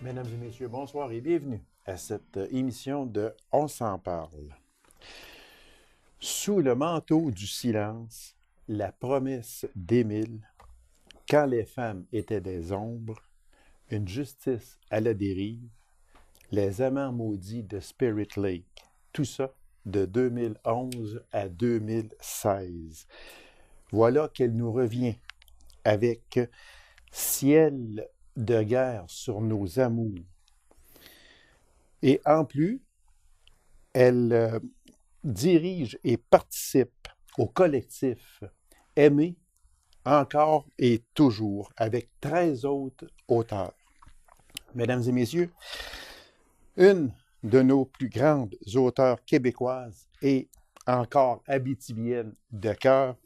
Mesdames et messieurs, bonsoir et bienvenue à cette émission de On s'en parle. Sous le manteau du silence, la promesse d'Émile, quand les femmes étaient des ombres, une justice à la dérive, les amants maudits de Spirit Lake, tout ça de 2011 à 2016. Voilà qu'elle nous revient avec Ciel de guerre sur nos amours. Et en plus, elle dirige et participe au collectif Aimer encore et toujours avec 13 autres auteurs. Mesdames et messieurs, une de nos plus grandes auteurs québécoises et encore abitibienne de cœur,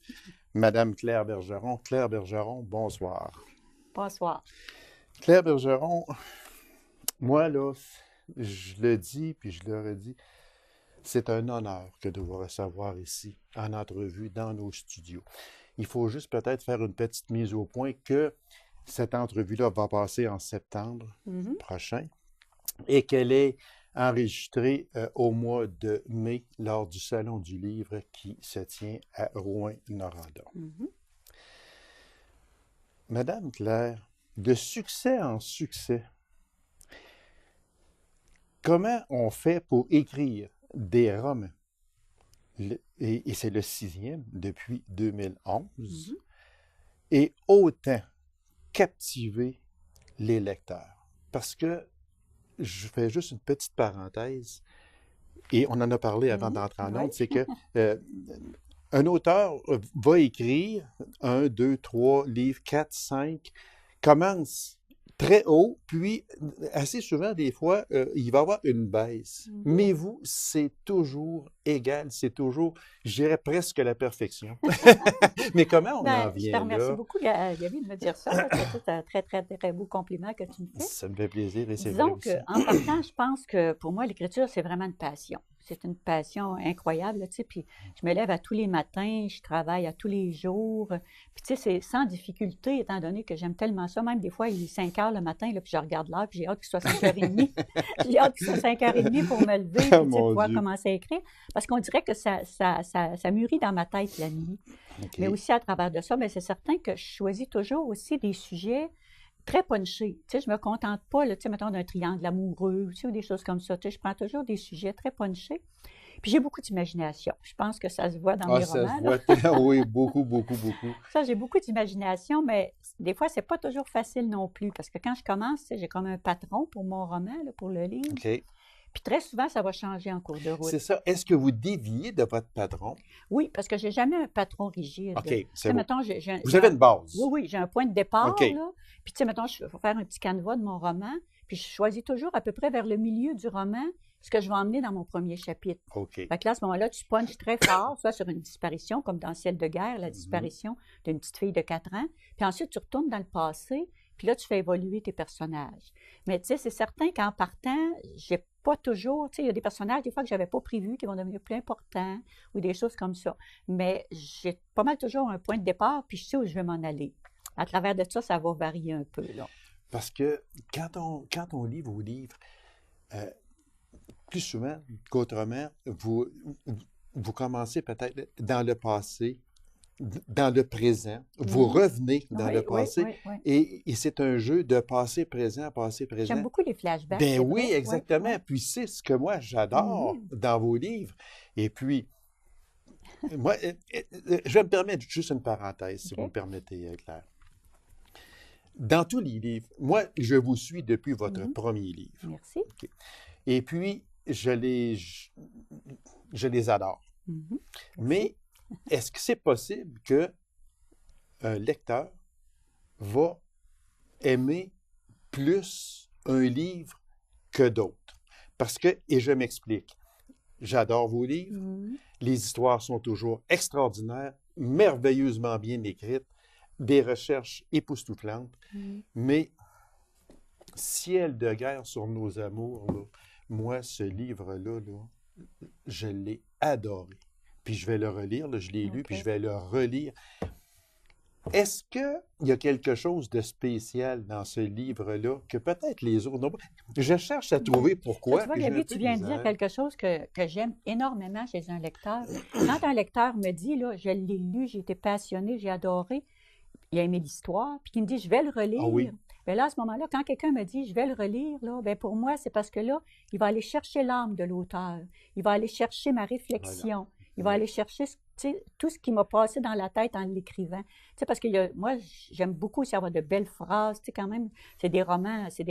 Madame Claire Bergeron. Claire Bergeron, bonsoir. Bonsoir. Claire Bergeron, moi, là, je le dis puis je le redis, c'est un honneur que de vous recevoir ici, en entrevue, dans nos studios. Il faut juste peut-être faire une petite mise au point que cette entrevue-là va passer en septembre prochain et qu'elle est enregistrée au mois de mai lors du Salon du Livre qui se tient à Rouyn-Noranda. Madame Claire, de succès en succès, comment on fait pour écrire des romans? Et c'est le 6e depuis 2011, et autant captiver les lecteurs. Parce que, je fais juste une petite parenthèse, et on en a parlé avant d'entrer en ondes, c'est que un auteur va écrire 1, 2, 3 livres, 4, 5, commence très haut, puis assez souvent, des fois, il va y avoir une baisse. Mais vous, c'est toujours égal, c'est toujours, je dirais presque la perfection. Mais comment on en vient là? Je te remercie beaucoup, Gaby, de me dire ça. C'est un très, très, très beau compliment que tu me fais. Ça me fait plaisir et c'est Disons vrai aussi. qu'en partant, je pense que pour moi, l'écriture, c'est vraiment une passion. C'est une passion incroyable, tu sais, puis je me lève à tous les matins, je travaille à tous les jours, puis tu sais, c'est sans difficulté, étant donné que j'aime tellement ça, même des fois, il est 5 heures le matin, là, puis je regarde l'heure, puis j'ai hâte qu'il soit 5h30, j'ai hâte qu'il soit 5h30 pour me lever, puis tu sais, pouvoir commencer à écrire, parce qu'on dirait que ça mûrit dans ma tête la nuit. Okay. Mais aussi à travers de ça, mais c'est certain que je choisis toujours aussi des sujets très punchés. Tu sais, je ne me contente pas, là, tu sais, mettons, d'un triangle amoureux, tu sais, ou des choses comme ça. Tu sais, je prends toujours des sujets très punchés. Puis j'ai beaucoup d'imagination. Je pense que ça se voit dans mes romans. Ça se voit, oui, beaucoup, beaucoup, beaucoup. Ça, j'ai beaucoup d'imagination, mais des fois, c'est pas toujours facile non plus. Parce que quand je commence, tu sais, j'ai comme un patron pour mon roman, là, pour le livre. OK. Puis très souvent, ça va changer en cours de route. C'est ça. Est-ce que vous déviez de votre patron? Oui, parce que je n'ai jamais un patron rigide. OK, c'est bon. Mettons, vous avez une base. Oui, j'ai un point de départ. OK. Là. Puis, tu sais, mettons, je vais faire un petit canevas de mon roman, puis je choisis toujours à peu près vers le milieu du roman ce que je vais emmener dans mon premier chapitre. OK. Fait que là, à ce moment-là, tu punches très fort, soit sur une disparition, comme dans Ciel de guerre, la disparition d'une petite fille de 4 ans. Puis ensuite, tu retournes dans le passé, puis là, tu fais évoluer tes personnages. Mais tu sais, c'est certain qu'en partant, j'ai pas toujours, tu sais, il y a des personnages, des fois, que j'avais pas prévus, qui vont devenir plus importants, ou des choses comme ça. Mais j'ai pas mal toujours un point de départ, puis je sais où je vais m'en aller. À travers de ça, ça va varier un peu, là. Parce que quand on lit vos livres, plus souvent qu'autrement, vous commencez peut-être dans le passé, dans le présent, vous revenez dans le passé, et c'est un jeu de passé, présent, passé, présent. J'aime beaucoup les flashbacks. Ben oui, exactement. Puis c'est ce que moi, j'adore dans vos livres. Et puis, moi, je vais me permettre juste une parenthèse, si vous me permettez, Claire. Dans tous les livres, moi, je vous suis depuis votre premier livre. Merci. Okay. Et puis, je les adore. Mais est-ce que c'est possible qu'un lecteur va aimer plus un livre que d'autres? Parce que, et je m'explique, j'adore vos livres, les histoires sont toujours extraordinaires, merveilleusement bien écrites, des recherches époustouflantes, mais Ciel de guerre sur nos amours, là, moi, ce livre-là, je l'ai adoré. Puis je vais le relire, là, je l'ai lu, puis je vais le relire. Est-ce qu'il y a quelque chose de spécial dans ce livre-là que peut-être les autres n'ont pas? Je cherche à trouver Là, pourquoi, tu vois, puis j'ai un Gabi, peu tu de viens de dire misère. quelque chose que j'aime énormément chez un lecteur. Quand un lecteur me dit, là, je l'ai lu, j'ai été passionné, j'ai adoré, il a aimé l'histoire, puis qu'il me dit, je vais le Ah relire. oui, Bien là, à ce moment-là, quand quelqu'un me dit, je vais le relire, là, bien pour moi, c'est parce que là, il va aller chercher l'âme de l'auteur, il va aller chercher ma voilà. réflexion, il va Oui. aller chercher tu sais, tout ce qui m'a passé dans la tête en l'écrivant. Tu sais, parce que moi, j'aime beaucoup aussi avoir de belles phrases, tu sais, quand même, c'est des romans, tu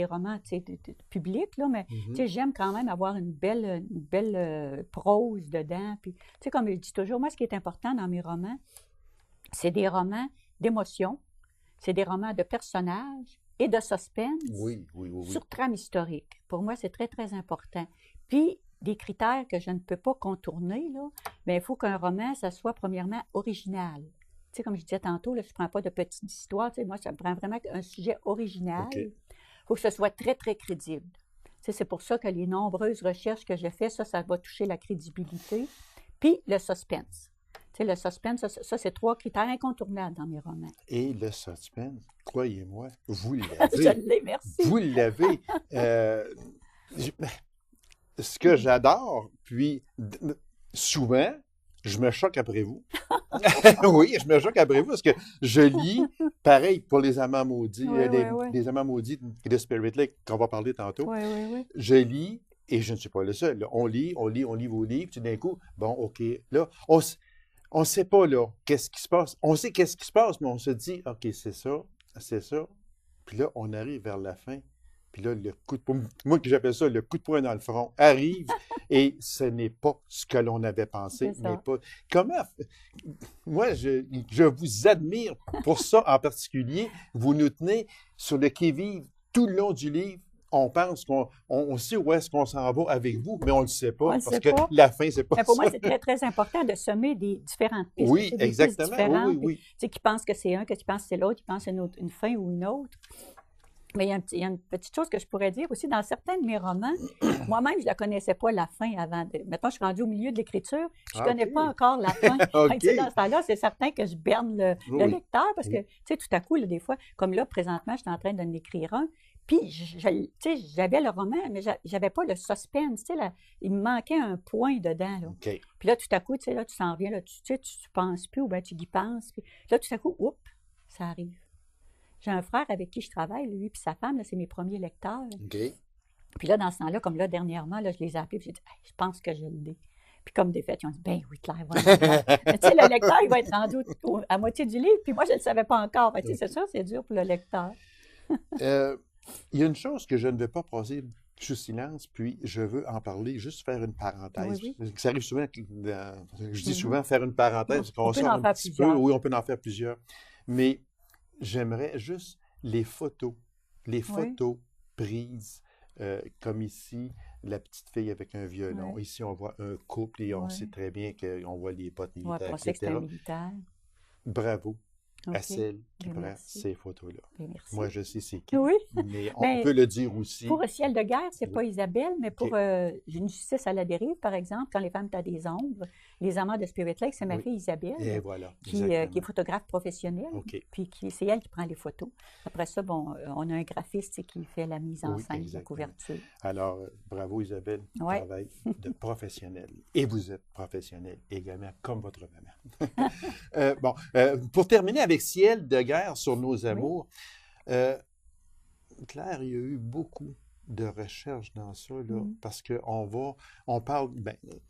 sais, publics, là, mais tu Mhm. sais, j'aime quand même avoir une belle prose dedans. Puis, tu sais, comme je dis toujours, moi, ce qui est important dans mes romans, c'est des romans d'émotion, c'est des romans de personnages et de suspense Oui, oui, oui, oui. sur trame historique. Pour moi, c'est très, très important. Puis, des critères que je ne peux pas contourner, là, bien, il faut qu'un roman, ça soit premièrement original. Tu sais, comme je disais tantôt, là, je ne prends pas de petites histoires. Tu sais, moi, ça me prend vraiment un sujet original. OK. Il faut que ce soit très, très crédible. Tu sais, c'est pour ça que les nombreuses recherches que j'ai faites, ça va toucher la crédibilité. Puis, le suspense. Tu sais, le suspense, ça c'est trois critères incontournables dans mes romans. Et le suspense, croyez-moi, vous Je l'avez. l'ai, merci. Vous l'avez. Je- Ce que j'adore, puis souvent, je me choque après vous. Oui, je me choque après vous parce que je lis, pareil pour les amants maudits, Oui, oui, oui. les amants maudits de Spirit Lake qu'on va parler tantôt. Oui, oui, oui. Je lis et je ne suis pas le seul. Là. On lit, on lit, on lit vos livres, puis tout d'un coup, bon, OK, là, on ne sait pas, là, qu'est-ce qui se passe. On sait qu'est-ce qui se passe, mais on se dit, OK, c'est ça, c'est ça. Puis là, on arrive vers la fin. Puis là, le coup de poing, moi que j'appelle ça le coup de poing dans le front, arrive et ce n'est pas ce que l'on avait pensé, C'est mais ça. pas. Comment. Moi, je vous admire pour ça en particulier. Vous nous tenez sur le qui-vive tout le long du livre. On pense on sait où est-ce qu'on s'en va avec vous, mais on ne le sait On pas ne parce sait que pas. la fin, c'est pas Mais pour ça. moi, c'est très, très important de semer des différentes pistes. Tu Oui, sais, des pistes exactement. Oui, différentes. oui, Puis, oui. tu sais, qui pensent que c'est un, que tu penses que c'est l'autre, qui pensent une fin ou une autre. Mais il y a une petite chose que je pourrais dire aussi. Dans certains de mes romans, moi-même, je ne la connaissais pas la fin avant. Maintenant, je suis rendue au milieu de l'écriture, puis je ne Ah, connais OK. pas encore la fin. OK. Tu sais, dans ce temps-là, c'est certain que je berne le Oui. lecteur parce que, Oui. tu sais, tout à coup, là, des fois, comme là, présentement, je suis en train d'en écrire un, puis, tu sais, j'avais le roman, mais j'avais pas le suspense. Tu sais, il me manquait un point dedans, là. OK. Puis là, tout à coup, tu sais, là, tu s'en viens, là, tu sais, tu penses plus ou bien tu y penses. Puis là, tout à coup, oups, ça arrive. J'ai un frère avec qui je travaille, lui puis sa femme, là, c'est mes premiers lecteurs. OK. Puis là, dans ce temps-là, comme là, dernièrement, là, je les ai appelés, puis j'ai dit, hey, je pense que je l'ai. Puis comme des faits, ils ont dit, ben oui, Claire, voilà. Mais tu sais, le lecteur, il va être rendu à moitié du livre, puis moi, je ne le savais pas encore. Tu sais, c'est sûr, c'est dur pour le lecteur. Il y a une chose que je ne vais pas passer sous silence, puis je veux en parler, juste faire une parenthèse. Oui, oui. Ça arrive souvent, je dis souvent faire une parenthèse, On qu'on peut sort en un faire petit peu, plusieurs. oui, on peut en faire plusieurs, mais j'aimerais juste les Oui, photos prises, comme ici, la petite fille avec un violon. oui, Ici, on voit un couple et on sait oui. très bien qu'on voit les bottes On va militaires, penser que c'est un etc. militaire. Bravo à OK. celle qui Bien, prend merci. ces photos-là. Bien, merci. Moi, je sais c'est qui, Oui. mais on Ben, peut le dire aussi. pour Ciel de guerre, c'est Oui. pas Isabelle, mais pour OK. Une justice à la dérive, par exemple, quand les femmes t'as des ombres, les amants de Spirit Lake, c'est ma Oui. fille Isabelle, Et voilà, qui est exactement. photographe professionnelle, OK. puis c'est elle qui prend les photos. Après ça, bon, on a un graphiste tu sais, qui fait la mise en Oui, scène, la exactement. couverture. Alors, bravo Isabelle, Ouais. travail de professionnel. Et vous êtes professionnel également, comme votre maman. Pour terminer avec Ciel de guerre sur nos Oui. amours, Claire, il y a eu beaucoup de recherches dans ça, là, parce on parle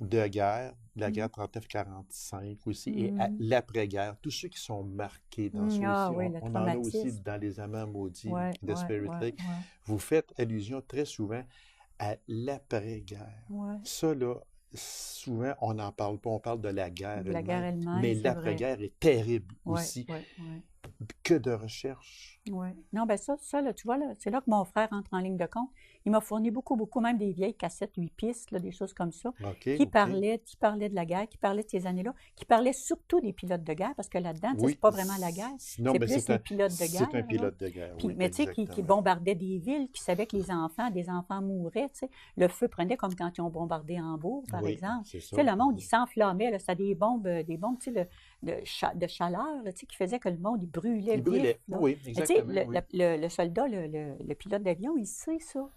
de guerre, de la guerre 39-45 aussi, et l'après-guerre, tous ceux qui sont marqués dans ça Ah aussi. oui, le On en a aussi traumatisme. dans Les Amants maudits Ouais, de Spirit Lake. ouais. Vous faites allusion très souvent à l'après-guerre. Ouais. Ça, là, souvent, on n'en parle pas, on parle de la guerre De la guerre elle-même, elle-même, mais c'est vrai. l'après-guerre est terrible Ouais, aussi. ouais. Que de recherche. Oui. Non, ben ça là, tu vois, là, c'est là que mon frère entre en ligne de compte. Il m'a fourni beaucoup, même des vieilles cassettes 8 pistes, là, des choses comme ça, OK, qui OK. parlaient de la guerre, qui parlaient de ces années-là, qui parlaient surtout des pilotes de guerre, parce que là-dedans, tu sais, Oui. c'est pas vraiment la guerre, Non, c'est mais plus les pilotes de guerre. c'est un là. pilote de guerre, Puis, oui, mais tu sais, qui exactement. bombardaient des villes, qui savaient que des enfants mouraient, tu sais. Le feu prenait comme quand ils ont bombardé Hambourg, par Oui, exemple. c'est Tu ça. sais, le monde, il s'enflammait, là, c'était des bombes, tu sais, de chaleur, là, tu sais, qui faisait que le monde, il brûlait Il brûlait. vif, là. Oui, Mais tu sais, exactement. Oui. le soldat, le pilote d'avion, il sait ça.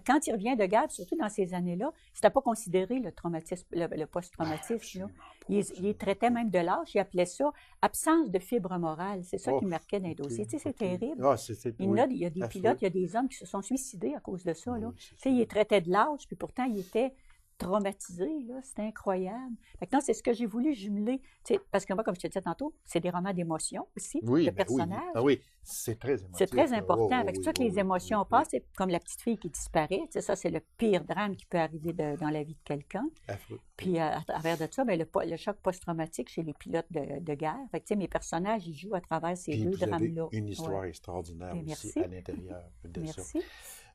Quand il revient de guerre, surtout dans ces années-là, c'était pas considéré le traumatisme, le post-traumatisme, là. Absolument pas. Il Absolument traitait pas. même de lâche, il appelait ça absence de fibre morale. C'est ça Oh, qui marquait dans les OK, dossiers. Tu sais, c'est OK. terrible. Ah, oui, Il y a des affreux. pilotes, il y a des hommes qui se sont suicidés à cause de ça, là. Oui, c'est Tu sais, ça. il traitait de lâche, puis pourtant, il était traumatisé, là. C'était incroyable. Fait que non, c'est ce que j'ai voulu jumeler. Tu sais, parce que moi, comme je te disais tantôt, c'est des romans d'émotion aussi, Oui, de ben oui. personnages. Ah oui, c'est très émotif. C'est très là. important. Oh, Avec oui, ça que oui, les oui, émotions oui, passent, c'est comme la petite fille qui disparaît. Tu sais, ça, c'est le pire drame qui peut arriver dans la vie de quelqu'un. affreux. Puis à travers de ça, bien, le choc post-traumatique chez les pilotes de guerre. Fait que, tu sais, mes personnages, ils jouent à travers ces Puis deux vous avez drames-là. une histoire Ouais. extraordinaire Bien, aussi merci. à l'intérieur de ça. Merci.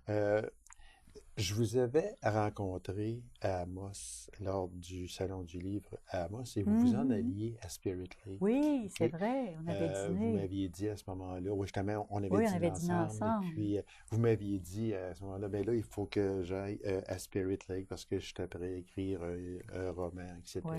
Euh, je vous avais rencontré à Amos lors du Salon du Livre à Amos et vous vous en alliez à Spirit Lake. Oui, c'est OK? vrai. On avait Vous dîné. m'aviez dit à ce moment-là, oui, justement, on avait Oui, on dîné avait dîné ensemble. et puis vous m'aviez dit à ce moment-là, ben là, il faut que j'aille à Spirit Lake parce que je suis prêt à écrire un roman, etc. Oui.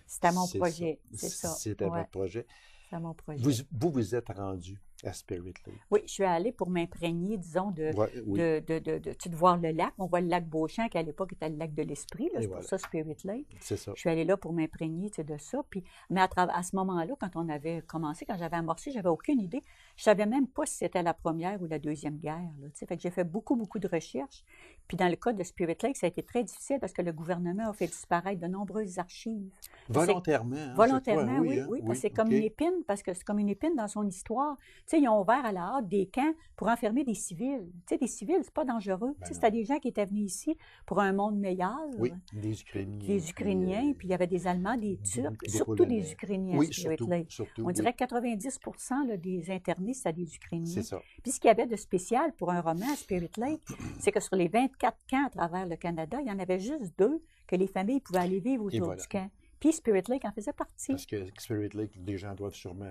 C'était mon C'est projet, ça. c'est ça. C'était Ouais, votre projet. c'était mon projet. Vous êtes rendu à Spirit Lake. Oui, je suis allée pour m'imprégner, disons, Ouais, oui. tu sais, de voir le lac. On voit le lac Beauchamp, qui à l'époque était le lac de l'Esprit. Là, Et c'est voilà. pour ça Spirit Lake. C'est ça. Je suis allée là pour m'imprégner, tu sais, de ça. Puis, mais à ce moment-là, quand on avait commencé, quand j'avais amorcé, j'avais aucune idée. Je savais même pas si c'était la Première ou la Deuxième Guerre. Là, tu sais. Fait que j'ai fait beaucoup, beaucoup de recherches. Puis dans le cas de Spirit Lake, ça a été très difficile parce que le gouvernement a fait disparaître de nombreuses archives. Volontairement. Hein, Volontairement, cette fois, oui, hein? oui, parce que c'est OK. comme une épine, parce que c'est comme une épine dans son histoire. Tu sais, ils ont ouvert à la hâte des camps pour enfermer des civils. Tu sais, des civils, c'est pas dangereux. Ben Tu sais, non. c'était des gens qui étaient venus ici pour un monde meilleur. Oui, des Ukrainiens. Des Ukrainiens, puis il y avait des Allemands, des Turcs, surtout Polonais. des Ukrainiens Oui, à Spirit surtout. Lake. Surtout, On oui. dirait que 90% là, des internés, c'était des Ukrainiens. C'est ça. Puis ce qu'il y avait de spécial pour un roman à Spirit Lake, c'est que sur les 24 camps à travers le Canada, il y en avait juste 2 que les familles pouvaient aller vivre autour voilà. du camp. Puis Spirit Lake en faisait partie. Parce que Spirit Lake, les gens doivent sûrement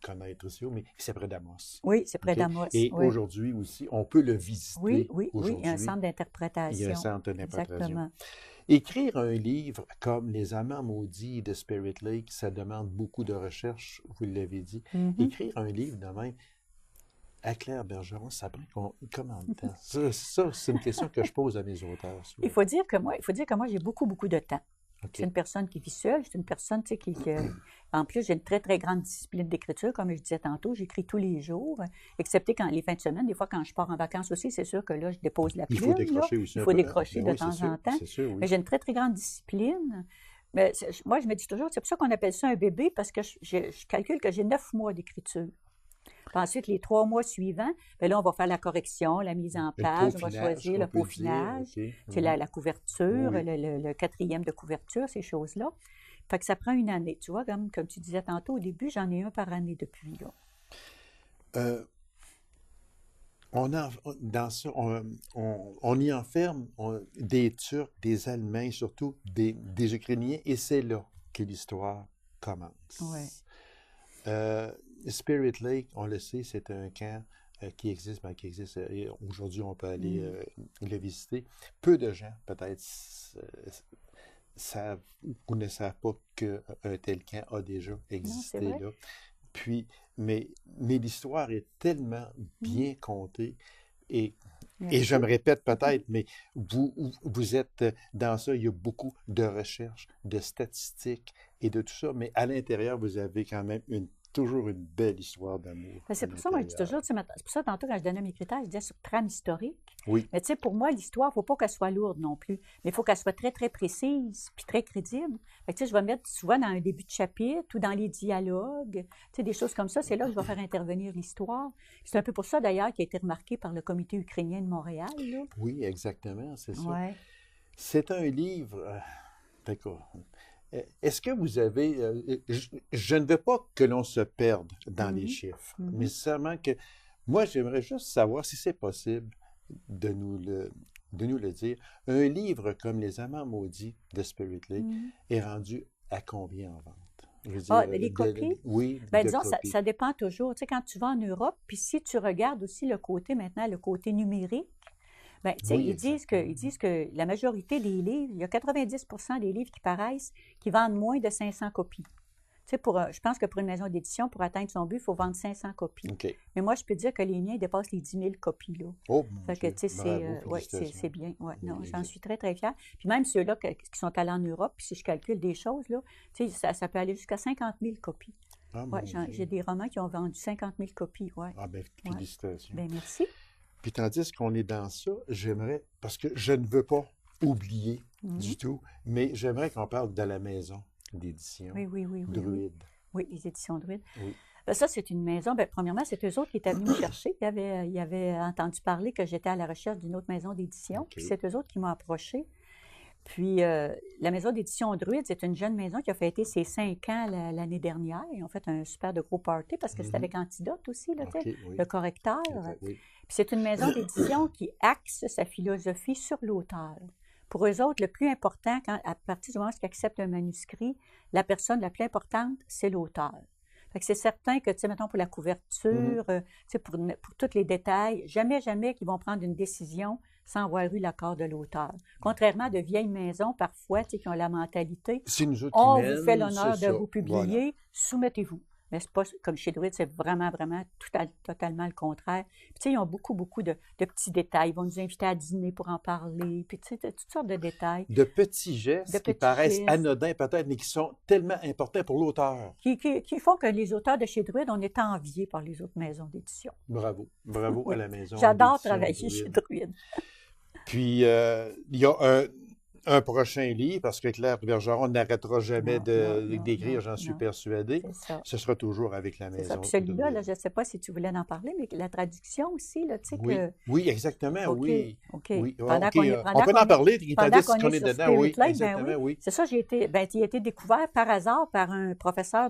connaître aussi, mais c'est près d'Amos. Oui, c'est près OK? d'Amos. Et oui. aujourd'hui aussi, on peut le visiter. Oui, oui, oui, aujourd'hui. il y a un centre Il y a d'interprétation. un centre d'interprétation. Exactement. Écrire un livre comme Les Amants maudits de Spirit Lake, ça demande beaucoup de recherche, vous l'avez dit. Écrire un livre de même, à Claire Bergeron, ça prend combien de temps? Ça, c'est une question que je pose à mes auteurs. souvent. Il faut dire que moi, j'ai beaucoup, beaucoup de temps. OK. C'est une personne qui vit seule, c'est une personne, tu sais, en plus, j'ai une très, très grande discipline d'écriture, comme je disais tantôt, j'écris tous les jours, excepté quand les fins de semaine, des fois, quand je pars en vacances aussi, c'est sûr que là, je dépose la plume. Il faut décrocher aussi Il un faut peu, décrocher hein? de Oui, temps c'est sûr, en temps. c'est sûr, oui. Mais j'ai une très, très grande discipline. Mais moi, je me dis toujours, c'est pour ça qu'on appelle ça un bébé, parce que je calcule que j'ai 9 mois d'écriture. Puis ensuite, les 3 mois suivants, bien là, on va faire la correction, la mise en page, on va choisir le peaufinage, c'est la couverture, Oui. le 4e de couverture, ces choses-là. Fait que ça prend une année. Tu vois, comme tu disais tantôt au début, j'en ai un par année depuis, là. Dans ça, on y enferme des Turcs, des Allemands, et surtout des Ukrainiens, et c'est là que l'histoire commence. Ouais. Spirit Lake, on le sait, c'est un camp qui existe. Et aujourd'hui, on peut aller le visiter. Peu de gens, peut-être, savent ou ne savent pas qu'un tel camp a déjà existé vrai. là. Puis, mais l'histoire est tellement bien contée et je me répète peut-être, mais vous êtes dans ça, il y a beaucoup de recherches, de statistiques et de tout ça, mais à l'intérieur, vous avez quand même toujours une belle histoire d'amour. Ben, c'est pour ça, moi, je dis toujours, c'est pour ça, tantôt, quand je donnais mes critères, je disais sur trame historique. Oui. Mais tu sais, pour moi, l'histoire, il ne faut pas qu'elle soit lourde non plus, mais il faut qu'elle soit très, très précise puis très crédible. Fait que, tu sais, je vais mettre souvent dans un début de chapitre ou dans les dialogues, tu sais, des choses comme ça. C'est là que je vais faire intervenir l'histoire. C'est un peu pour ça, d'ailleurs, qui a été remarqué par le Comité ukrainien de Montréal. Là. Oui, exactement, c'est ça. Ouais. C'est un livre... D'accord. Est-ce que vous avez... je ne veux pas que l'on se perde dans les chiffres, mais seulement que... Moi, j'aimerais juste savoir si c'est possible de nous le dire. Un livre comme Les Amants maudits de Spirit Lake est rendu à combien en vente? Je veux dire, les copies? Oui, ben, de disons, copies. ça dépend toujours. Tu sais, quand tu vas en Europe, puis si tu regardes aussi le côté numérique, ben, tu sais, Oui, ils disent que la majorité des livres, il y a 90% des livres qui paraissent qui vendent moins de 500 copies. Tu sais, je pense que pour une maison d'édition, pour atteindre son but, il faut vendre 500 copies. OK. Mais moi, je peux dire que les miens dépassent les 10 000 copies, là. Oh, mon Fait que, Dieu. tu sais, Bravo, ouais, félicitations. c'est bien. Ouais, non, Oui, j'en suis très, très fière. Puis même ceux-là qui sont allés en Europe, puis si je calcule des choses, là, tu sais, ça peut aller jusqu'à 50 000 copies. Ah, Ouais, mon j'ai Dieu. des romans qui ont vendu 50 000 copies, ouais. Ah, ben, Ouais. félicitations. Ben merci. Puis tandis qu'on est dans ça, j'aimerais, parce que je ne veux pas oublier Mhm. du tout, mais j'aimerais qu'on parle de la maison d'édition Oui, oui, oui, oui, oui. Druide. Oui, les éditions Druide. Oui. Ben, ça, c'est une maison. Ben, premièrement, c'est eux autres qui étaient venus me chercher. Ils avaient entendu parler que j'étais à la recherche d'une autre maison d'édition. OK. Puis c'est eux autres qui m'ont approché. Puis la maison d'édition Druide, c'est une jeune maison qui a fêté ses 5 ans l'année dernière. Ils ont fait un super de gros party parce que c'était avec Antidote aussi, là, tu sais, OK, oui. le correcteur. Oui. Puis c'est une maison d'édition qui axe sa philosophie sur l'auteur. Pour eux autres, le plus important, à partir du moment où ils acceptent un manuscrit, la personne la plus importante, c'est l'auteur. Fait que c'est certain que, tu sais, mettons pour la couverture, tu sais, pour tous les détails, jamais qu'ils vont prendre une décision sans avoir eu l'accord de l'auteur. Contrairement à de vieilles maisons, parfois, tu sais, qui ont la mentalité, C'est nous autres qui on mènent, vous fait l'honneur c'est de ça. vous publier, soumettez-vous. Mais c'est pas comme chez Druide, c'est vraiment totalement le contraire. Puis, tu sais, ils ont beaucoup de petits détails. Ils vont nous inviter à dîner pour en parler. Puis, tu sais, toutes sortes de détails. De petits gestes De qui petits paraissent gestes. anodins peut-être, mais qui sont tellement importants pour l'auteur. Qui font que les auteurs de chez Druide, on est enviés par les autres maisons d'édition. Bravo. Bravo Oui. à la maison J'adore d'édition travailler chez Druide. Druide. Puis, il y a un prochain livre, parce que Claire Bergeron n'arrêtera jamais d'écrire, j'en suis persuadé. C'est ça. Ce sera toujours avec la C'est maison. ça. Puis celui-là, là, je ne sais pas si tu voulais en parler, mais la traduction aussi, là, tu sais Oui, que... oui, exactement, OK, oui. OK. Oui. Pendant OK, qu'on est- on pendant peut qu'on en est- parler, Pendant tandis qu'on qu'on est est sur dedans, oui, Spirit Lake, exactement, oui. C'est ça, il a été découvert par hasard par un professeur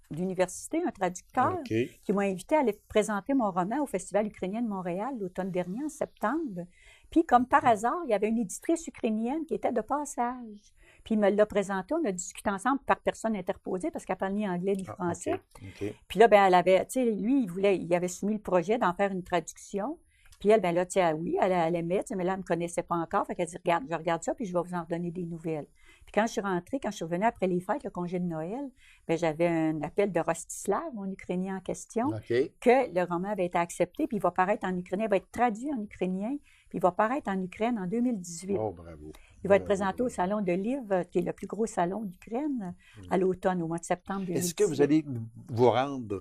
d'université, un traducteur, OK. qui m'a invité à aller présenter mon roman au Festival ukrainien de Montréal l'automne dernier, en septembre. Puis, comme par hasard, il y avait une éditrice ukrainienne qui était de passage. Puis, il me l'a présenté, on a discuté ensemble par personne interposée, parce qu'elle parlait ni anglais ni français. OK. Puis là, ben, elle avait, tu sais, lui, il avait soumis le projet d'en faire une traduction. Puis elle, ben là, tu sais, oui, elle aimait, tu sais, mais là, elle ne me connaissait pas encore. Fait qu'elle dit, regarde, je regarde ça, puis je vais vous en redonner des nouvelles. Puis quand je suis rentrée, quand je suis revenue après les fêtes, le congé de Noël, ben j'avais un appel de Rostislav, mon Ukrainien en question, OK. que le roman avait été accepté, puis il va paraître en ukrainien, il va être traduit en ukrainien, puis il va paraître en Ukraine en 2018. Oh, bravo. Il va être présenté au Salon de livres, qui est le plus gros salon d'Ukraine, à l'automne, au mois de septembre 2018. Est-ce que vous allez vous rendre?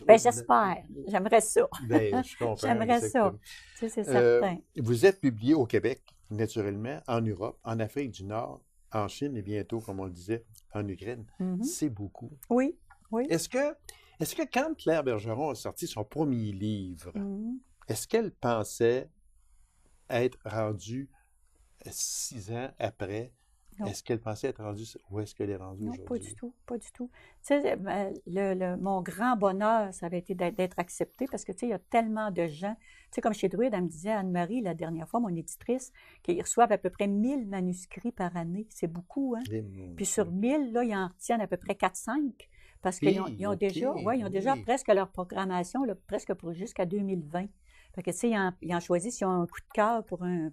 Ben, j'espère. J'aimerais ça. Ben, je comprends. J'aimerais ça. exactement. Tu sais, c'est certain. Vous êtes publié au Québec, naturellement, en Europe, en Afrique du Nord, en Chine et bientôt, comme on le disait, en Ukraine. Mhm. C'est beaucoup. Oui, oui. Est-ce que quand Claire Bergeron a sorti son premier livre, Mhm. est-ce qu'elle pensait être rendue 6 ans après? Non. Est-ce qu'elle pensait être rendue où est-ce qu'elle est rendue Non, aujourd'hui? pas du tout, pas du tout. Tu sais, mon grand bonheur, ça avait été d'être accepté parce que, tu sais, il y a tellement de gens. Tu sais, comme chez Druide, elle me disait, Anne-Marie, la dernière fois, mon éditrice, qu'ils reçoivent à peu près 1000 manuscrits par année. C'est beaucoup, hein? Puis sur 1000, là, ils en retiennent à peu près 4-5 parce qu'ils ont OK, déjà oui. presque leur programmation, là, presque jusqu'à 2020. Fait que, tu sais, ils en choisissent, ils ont un coup de cœur pour un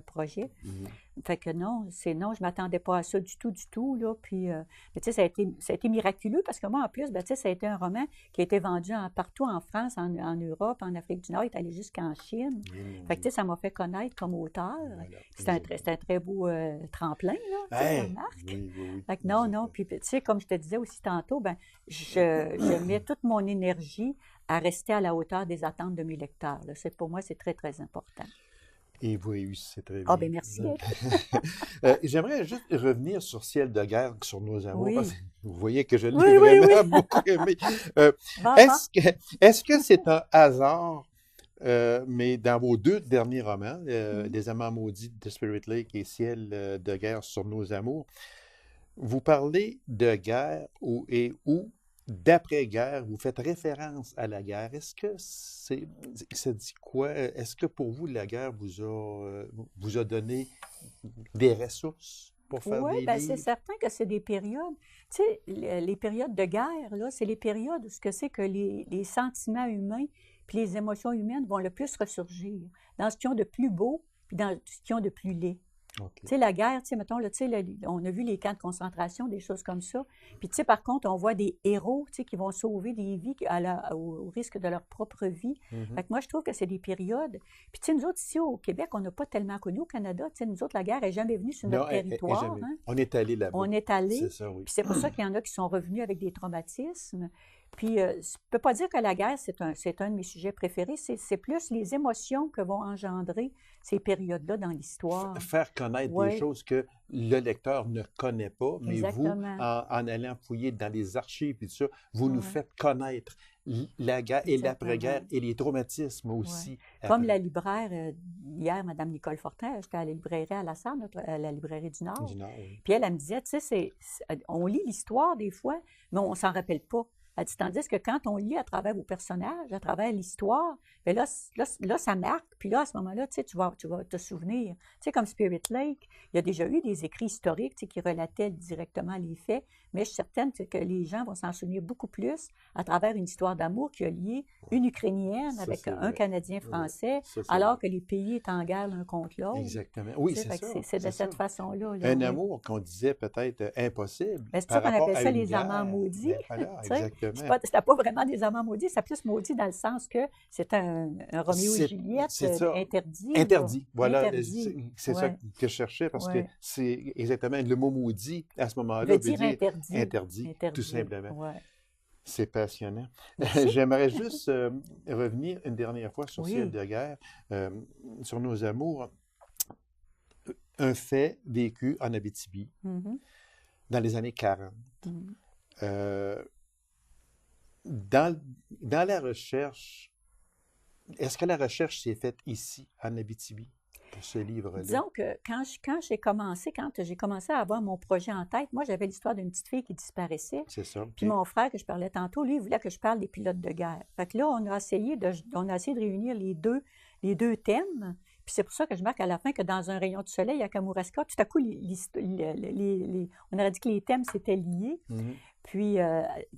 projet. Mhm. Fait que non, je ne m'attendais pas à ça du tout, là. Puis, mais tu sais, ça a été miraculeux parce que moi, en plus, ben, tu sais, ça a été un roman qui a été vendu partout en France, en Europe, en Afrique du Nord, il est allé jusqu'en Chine. Fait que, tu sais, ça m'a fait connaître comme auteur. Voilà. C'est un très beau tremplin, là, tu sais, Hey! remarque. Oui. Fait que non, puis, tu sais, comme je te disais aussi tantôt, ben, je mets toute mon énergie à rester à la hauteur des attentes de mes lecteurs, là. Pour moi, c'est très, très important. Et vous réussissez très bien. Ah, ben merci. J'aimerais juste revenir sur Ciel de guerre, sur nos amours. Oui. Parce que vous voyez que je l'ai Oui, vraiment beaucoup aimé. Va. Est-ce que c'est un hasard, mais dans vos 2 derniers romans, Les Amants maudits de Spirit Lake et Ciel de guerre sur nos amours, vous parlez de guerre ou d'après-guerre, vous faites référence à la guerre. Est-ce que ça dit quoi? Est-ce que pour vous, la guerre vous a donné des ressources pour faire Oui, des bien, livres? c'est certain que c'est des périodes. Tu sais, les périodes de guerre, là, c'est les périodes où ce que c'est que les sentiments humains puis les émotions humaines vont le plus ressurgir dans ce qu'ils ont de plus beau puis dans ce qu'ils ont de plus laid. OK. Tu sais, la guerre, tu sais, mettons, là, tu sais, on a vu les camps de concentration, des choses comme ça. Puis, tu sais, par contre, on voit des héros, tu sais, qui vont sauver des vies au risque de leur propre vie. Fait que moi, je trouve que c'est des périodes. Puis, tu sais, nous autres, ici, au Québec, on n'a pas tellement connu au Canada. Tu sais, nous autres, la guerre n'est jamais venue sur Non, notre territoire. jamais. Hein. On est allé là-bas. On est allé. C'est ça, oui. Puis, c'est pour ça qu'il y en a qui sont revenus avec des traumatismes. Puis, je ne peux pas dire que la guerre, c'est un de mes sujets préférés. C'est plus les émotions que vont engendrer ces périodes-là dans l'histoire. Faire connaître Ouais. des choses que le lecteur ne connaît pas, mais Exactement. vous, en allant fouiller dans les archives et tout ça, vous nous Ouais. faites connaître la guerre et Exactement. l'après-guerre et les traumatismes aussi. Comme la libraire, hier, Mme Nicole Fortin, j'étais à la librairie à la Sarre, à la librairie du Nord. Du Nord, oui. Puis elle me disait, tu sais, on lit l'histoire des fois, mais on ne s'en rappelle pas. Elle dit, tandis que quand on lit à travers vos personnages, à travers l'histoire, bien là, ça marque. Puis là, à ce moment-là, tu sais, tu vas te souvenir. Tu sais, comme Spirit Lake, il y a déjà eu des écrits historiques, tu sais, qui relataient directement les faits, mais je suis certaine que les gens vont s'en souvenir beaucoup plus à travers une histoire d'amour qui a lié une Ukrainienne Ça, avec c'est un vrai. Canadien français, Ça, c'est alors vrai. que les pays étaient en guerre l'un contre l'autre. Exactement. Oui, Tu sais, c'est fait que ça. c'est de c'est cette ça. façon-là. Là, Un oui. amour qu'on disait peut-être impossible. Ben, c'est par ça qu'on rapport appelle à ça une les guerre. amants maudits. Ben voilà, Tu sais, exactement. c'était pas vraiment des amants maudits, c'est plus maudit dans le sens que c'était un Roméo et Juliette C'est ça. interdit. Interdit. Là. Voilà, Interdit. c'est ça que je cherchais parce que Ouais. c'est exactement le mot maudit à ce moment-là Veut dire interdit. interdit, tout simplement. Ouais. C'est passionnant. Merci. J'aimerais juste revenir une dernière fois sur Oui. Ciel de guerre, sur nos amours. Un fait vécu en Abitibi Mhm. dans les années 40. Mhm. Dans la recherche, est-ce que la recherche s'est faite ici, en Abitibi, pour ce livre-là? Disons que quand j'ai commencé à avoir mon projet en tête, moi, j'avais l'histoire d'une petite fille qui disparaissait. C'est ça. Puis mon frère, que je parlais tantôt, lui, il voulait que je parle des pilotes de guerre. Fait que là, on a essayé de réunir les deux thèmes. Puis c'est pour ça que je marque à la fin que dans un rayon de soleil à Kamouraska, tout à coup, on aurait dit que les thèmes s'étaient liés. Mhm. Puis,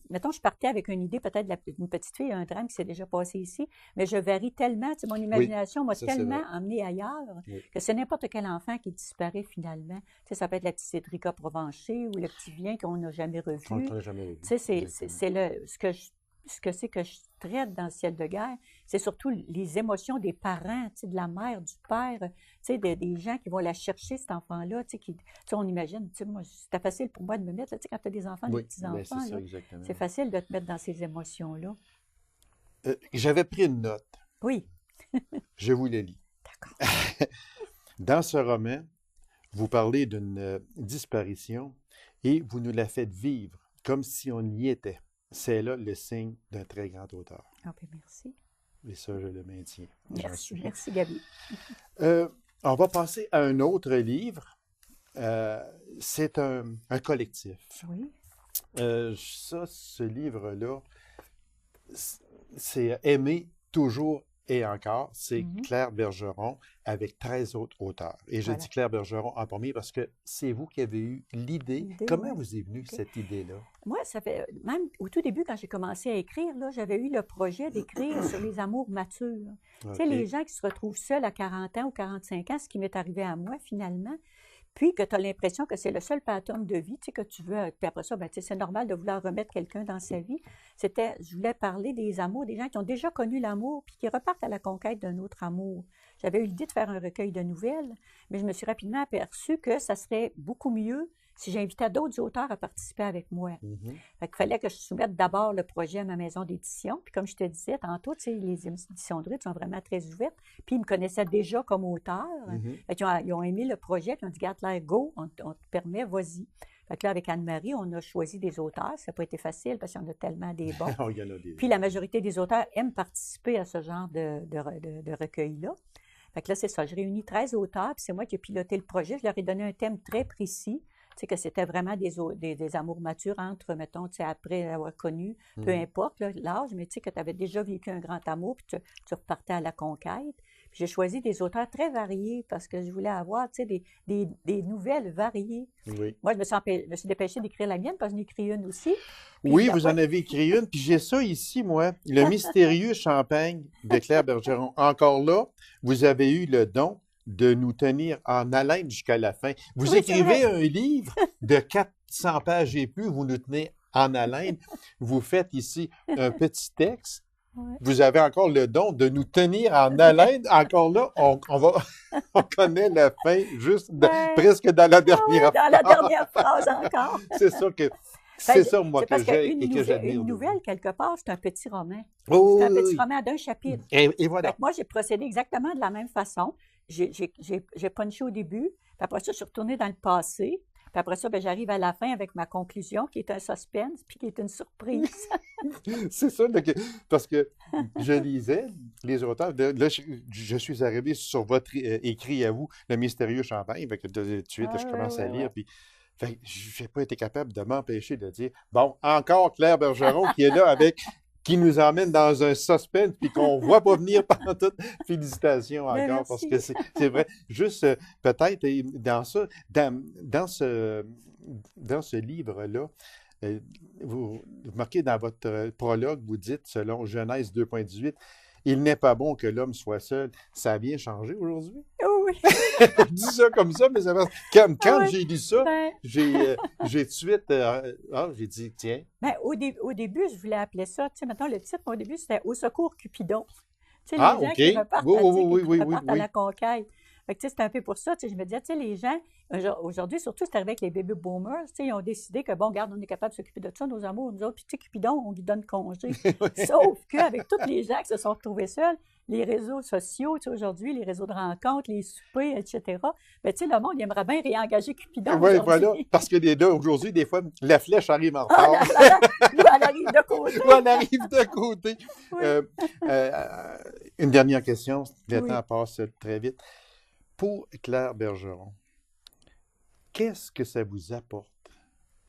mettons, je partais avec une idée peut-être d'une petite fille, un drame qui s'est déjà passé ici, mais je varie tellement, tu sais, mon imagination m'a ça, c'est tellement vrai. emmenée ailleurs Oui. que c'est n'importe quel enfant qui disparaît finalement. Tu sais, ça peut être la petite Cédrica Provencher ou le petit Vien qu'on n'a jamais revu. On ne l'a jamais vu. Tu sais, Exactement. ce que je traite dans le ciel de guerre, c'est surtout les émotions des parents, tu sais, de la mère, du père, tu sais, des gens qui vont la chercher, cet enfant-là, tu sais, on imagine, tu sais, moi, c'était facile pour moi de me mettre, là, tu sais, quand tu as des enfants, Oui, des petits-enfants, ben, c'est ça, là, exactement. c'est facile de te mettre dans ces émotions-là. J'avais pris une note. Oui, Je vous la lis. d'accord. Dans ce roman, vous parlez d'une disparition et vous nous la faites vivre comme si on y était. C'est là le signe d'un très grand auteur. Ah, ben merci. Et ça, je le maintiens. J'en Merci, suis. merci, Gabi. On va passer à un autre livre. C'est un collectif. Oui. Ce livre-là, c'est Aimer toujours et encore. C'est Mhm. Claire Bergeron avec 13 autres auteurs. Et je Voilà. dis Claire Bergeron en premier parce que c'est vous qui avez eu l'idée. L'idée, Comment ouais. vous est venue OK. cette idée-là? Moi, ça fait, même au tout début, quand j'ai commencé à écrire, là, j'avais eu le projet d'écrire sur les amours matures. Tu sais, OK. les gens qui se retrouvent seuls à 40 ans ou 45 ans, ce qui m'est arrivé à moi finalement, puis que tu as l'impression que c'est le seul pattern de vie, tu sais, que tu veux, puis après ça, ben, tu sais, c'est normal de vouloir remettre quelqu'un dans sa vie. Je voulais parler des amours, des gens qui ont déjà connu l'amour, puis qui repartent à la conquête d'un autre amour. J'avais eu l'idée de faire un recueil de nouvelles, mais je me suis rapidement aperçue que ça serait beaucoup mieux si j'invitais d'autres auteurs à participer avec moi. Mhm. Fait qu'il fallait que je soumette d'abord le projet à ma maison d'édition. Puis comme je te disais tantôt, tu sais, les éditions de Ruth sont vraiment très ouvertes. Puis ils me connaissaient déjà comme auteur. Mhm. Fait qu'ils ils ont aimé le projet, puis ils ont dit, garde là, go, on te permet, vas-y. Fait que là, avec Anne-Marie, on a choisi des auteurs. Ça n'a pas été facile parce qu'il y en a tellement des bons. Oh, il y en a des. Puis la majorité des auteurs aiment participer à ce genre de recueil-là. Fait que là, c'est ça. Je réunis 13 auteurs, puis c'est moi qui ai piloté le projet. Je leur ai donné un thème très précis. Tu sais, que c'était vraiment des amours matures entre, mettons, tu sais, après avoir connu, peu importe là, l'âge, mais tu sais, que tu avais déjà vécu un grand amour, puis tu repartais à la conquête. Puis j'ai choisi des auteurs très variés parce que je voulais avoir, tu sais, des nouvelles variées. Oui. Moi, je me suis dépêchée d'écrire la mienne parce que j'en ai écrit une aussi. Puis Oui, la vous fois- en avez écrit une, puis j'ai ça ici, moi, Le mystérieux champagne de Claire Bergeron. Encore là, vous avez eu le don de nous tenir en haleine jusqu'à la fin. Vous Oui, c'est écrivez vrai. un livre de 400 pages et plus, vous nous tenez en haleine. Vous faites ici un petit texte. Ouais. Vous avez encore le don de nous tenir en haleine. Encore là, on va, on connaît la fin juste Ouais. presque dans la Ah oui, dernière dans la phrase. dernière phrase encore. C'est ça que, Ben, c'est ça, moi, c'est que parce j'ai et que j'admire une de vous. nouvelle, quelque part, c'est un petit roman. Oh, C'est un oui, petit oui. roman d'un chapitre. Et Fait voilà. que moi, j'ai procédé exactement de la même façon. J'ai punché au début, puis après ça, je suis retournée dans le passé. Puis après ça, ben, j'arrive à la fin avec ma conclusion, qui est un suspense, puis qui est une surprise. C'est ça, là, parce que je lisais les auteurs. Là, je suis arrivé sur votre écrit à vous, Le mystérieux champagne. Fait que tout de suite, Ah, je ouais, commence à ouais, lire. ouais. Puis, fait que j'ai pas été capable de m'empêcher de dire bon, encore Claire Bergeron qui est là avec. Qui nous emmène dans un suspense, puis qu'on ne voit pas venir pendant toute. Félicitations Ben, encore, parce merci. que c'est vrai. Juste, peut-être, dans ça, dans ce livre-là, vous marquez dans votre prologue, vous dites, selon Genèse 2.18, il n'est pas bon que l'homme soit seul. Ça a bien changé aujourd'hui? Oh oui, Je dis ça comme ça, mais ça va. Quand ah ouais. j'ai lu ça, Ben, j'ai tout de suite. J'ai dit, tiens. ben, au début, je voulais appeler ça, tu sais, maintenant, le titre, au début, c'était Au secours Cupidon. Tu sais, Ah, les gens OK. qui repartent, Oui, tu sais, oui, qui oui, oui, repartent à oui. la conquête. Fait que, tu sais, c'est un peu pour ça, tu sais, je me disais, tu sais, les gens, aujourd'hui, surtout, c'est arrivé avec les baby boomers, tu sais, ils ont décidé que, bon, regarde, on est capable de s'occuper de ça, nos amours, nous autres, puis tu sais, Cupidon, on lui donne congé. Sauf qu'avec tous les gens qui se sont retrouvés seuls, les réseaux sociaux, tu sais, aujourd'hui, les réseaux de rencontres, les soupers, etc., ben, tu sais, le monde, il aimerait bien réengager Cupidon Oui, voilà. aujourd'hui. Parce que là, aujourd'hui, des fois, la flèche arrive en Ah, retard. nous, elle arrive de côté. Ou elle arrive de côté. Oui, Euh, une dernière question. Le oui. temps passe très vite. Pour Claire Bergeron, qu'est-ce que ça vous apporte?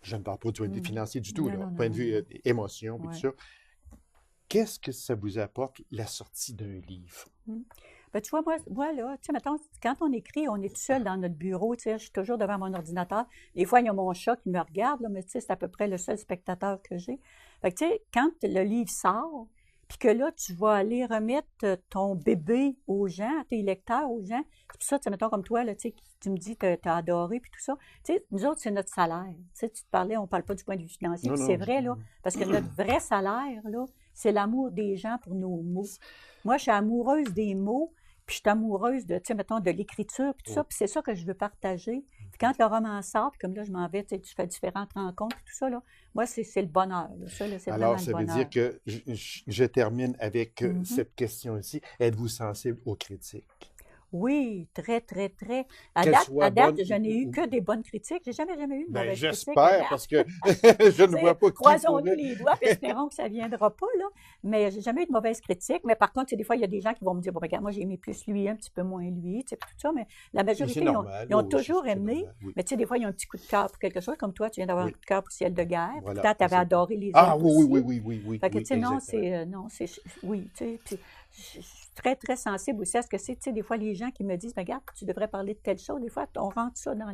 Je ne parle pas du point de vue financier du tout, Non, là. non, non, Point de non, vue non. émotion et tout Ouais. ça. Qu'est-ce que ça vous apporte, la sortie d'un livre? Ben, tu vois, moi, là, tu sais, mettons, quand on écrit, on est tout seul dans notre bureau, tu sais, je suis toujours devant mon ordinateur. Des fois, il y a mon chat qui me regarde, là, mais tu sais, c'est à peu près le seul spectateur que j'ai. Fait que, tu sais, quand le livre sort, puis que là, tu vas aller remettre ton bébé aux gens, à tes lecteurs, aux gens, c'est pour ça, tu sais, mettons, comme toi, là, tu sais, tu me dis que tu as adoré, puis tout ça. Tu sais, nous autres, c'est notre salaire. Tu sais, tu te parlais, on parle pas du point de vue financier, Non, puis non. c'est vrai, là, parce que notre vrai salaire, là, c'est l'amour des gens pour nos mots. Moi, je suis amoureuse des mots, puis je suis amoureuse de, tu sais, mettons, de l'écriture, puis tout ça, puis c'est ça que je veux partager. Puis quand le roman sort, puis comme là, je m'en vais, tu sais, tu fais différentes rencontres, puis tout ça, là, moi, c'est le bonheur, là. Ça, là, c'est vraiment Alors, le ça veut bonheur. dire que je termine avec Mhm. cette question ici. Êtes-vous sensible aux critiques? Oui, très, très, très. À Qu'elles date, soient à date, bonnes je n'ai eu ou- que des bonnes critiques. J'ai jamais eu de Ben, mauvaise critique. j'espère, parce que je ne vois pas qui Croisons-nous pourrait. les doigts, puis espérons que ça ne viendra pas, là. Mais j'ai jamais eu de mauvaise critique. Mais par contre, tu sais, des fois, il y a des gens qui vont me dire, bon, regarde, moi, j'ai aimé plus lui, un petit peu moins lui, tu sais, puis tout ça. Mais la Mais c'est majorité, normal. ils ont Oui, toujours c'est aimé. normal, oui. Mais tu sais, des fois, il y a un petit coup de cœur pour quelque chose. Comme toi, tu viens d'avoir Oui. un coup de cœur pour Ciel de guerre. Voilà, Pourtant, tu avais exactement. adoré les Ah autres oui, oui, aussi. oui, oui, oui, oui, Fait que, oui, tu sais, non, exactement. oui, tu sais, puis je suis très, très sensible aussi à ce que c'est, tu sais, des fois, les gens qui me disent, ben, regarde, tu devrais parler de telle chose, des fois, on rentre ça dans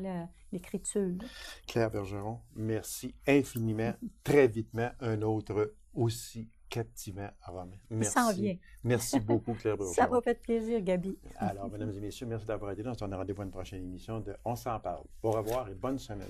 l'écriture, là. Claire Bergeron, merci infiniment. Très vitement, un autre aussi captivant roman. Il s'en Merci. vient. Merci beaucoup, Claire Ça m'a Bergeron. fait plaisir, Gabi. Alors, mesdames et messieurs, merci d'avoir été là. On se donne rendez-vous à une prochaine émission de On s'en parle. Au revoir et bonne semaine.